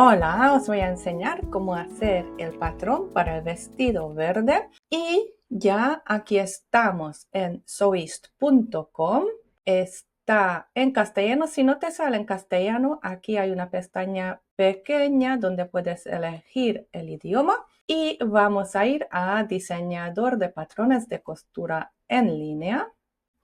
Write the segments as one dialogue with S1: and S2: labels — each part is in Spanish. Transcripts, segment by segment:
S1: Hola, os voy a enseñar cómo hacer el patrón para el vestido verde y ya aquí estamos en sewist.com. Está en castellano. Si no te sale en castellano, aquí hay una pestaña pequeña donde puedes elegir el idioma y vamos a ir a diseñador de patrones de costura en línea.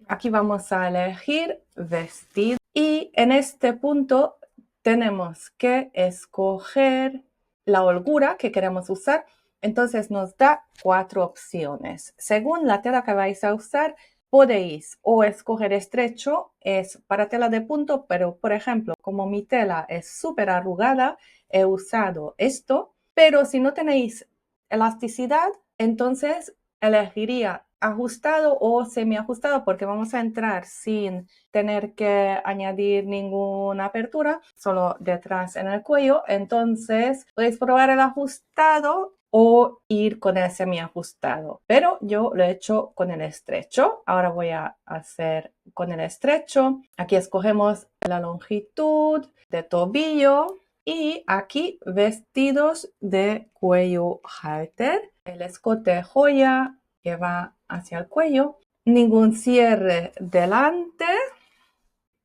S1: Aquí vamos a elegir vestido y en este punto tenemos que escoger la holgura que queremos usar. Entonces nos da 4 opciones. Según la tela que vais a usar, podéis o escoger estrecho, es para tela de punto, pero por ejemplo, como mi tela es súper arrugada, he usado esto. Pero si no tenéis elasticidad, entonces elegiría ajustado o semiajustado porque vamos a entrar sin tener que añadir ninguna apertura, solo detrás en el cuello. Entonces podéis probar el ajustado o ir con el semiajustado, pero yo lo he hecho con el estrecho. Ahora voy a hacer con el estrecho. Aquí escogemos la longitud de tobillo y aquí vestidos de cuello halter, el escote joya que va hacia el cuello, ningún cierre delante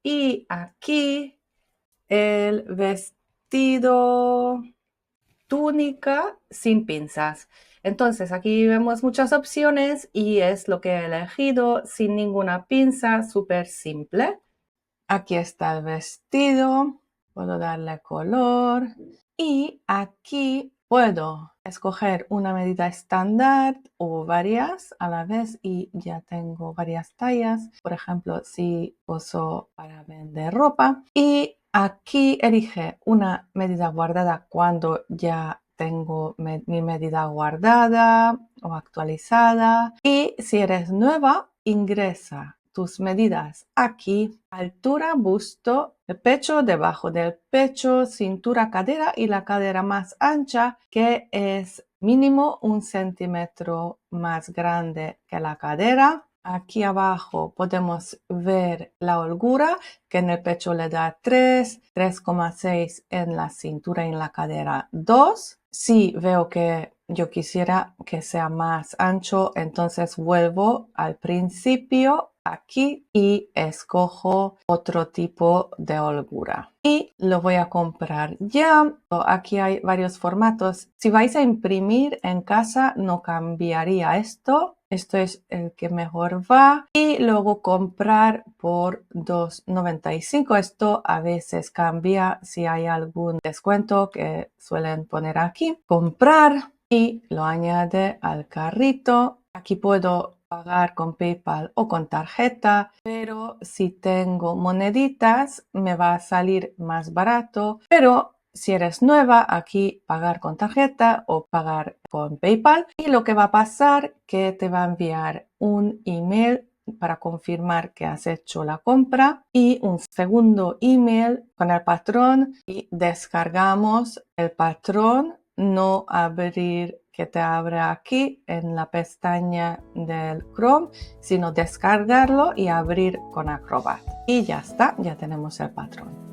S1: y aquí el vestido túnica sin pinzas. Entonces aquí vemos muchas opciones y es lo que he elegido sin ninguna pinza, súper simple. Aquí está el vestido, puedo darle color y aquí puedo escoger una medida estándar o varias a la vez y ya tengo varias tallas. Por ejemplo, si uso para vender ropa y aquí elige una medida guardada cuando ya tengo mi medida guardada o actualizada y si eres nueva, ingresa tus medidas aquí, altura, busto, el pecho, debajo del pecho, cintura, cadera y la cadera más ancha que es mínimo 1 centímetro más grande que la cadera. Aquí abajo podemos ver la holgura que en el pecho le da 3, 3,6 en la cintura y en la cadera 2. Si veo que yo quisiera que sea más ancho, entonces vuelvo al principio aquí y escojo otro tipo de holgura y lo voy a comprar ya. Aquí hay varios formatos. Si vais a imprimir en casa no cambiaría esto. Esto es el que mejor va y luego comprar por $2.95. Esto a veces cambia si hay algún descuento que suelen poner aquí. Comprar y lo añade al carrito. Aquí puedo pagar con PayPal o con tarjeta, pero si tengo moneditas me va a salir más barato, pero si eres nueva, aquí pagar con tarjeta o pagar con PayPal y lo que va a pasar que te va a enviar un email para confirmar que has hecho la compra y un segundo email con el patrón y descargamos el patrón, no abrir que te abre aquí en la pestaña del Chrome, sino descargarlo y abrir con Acrobat. Y ya está, ya tenemos el patrón.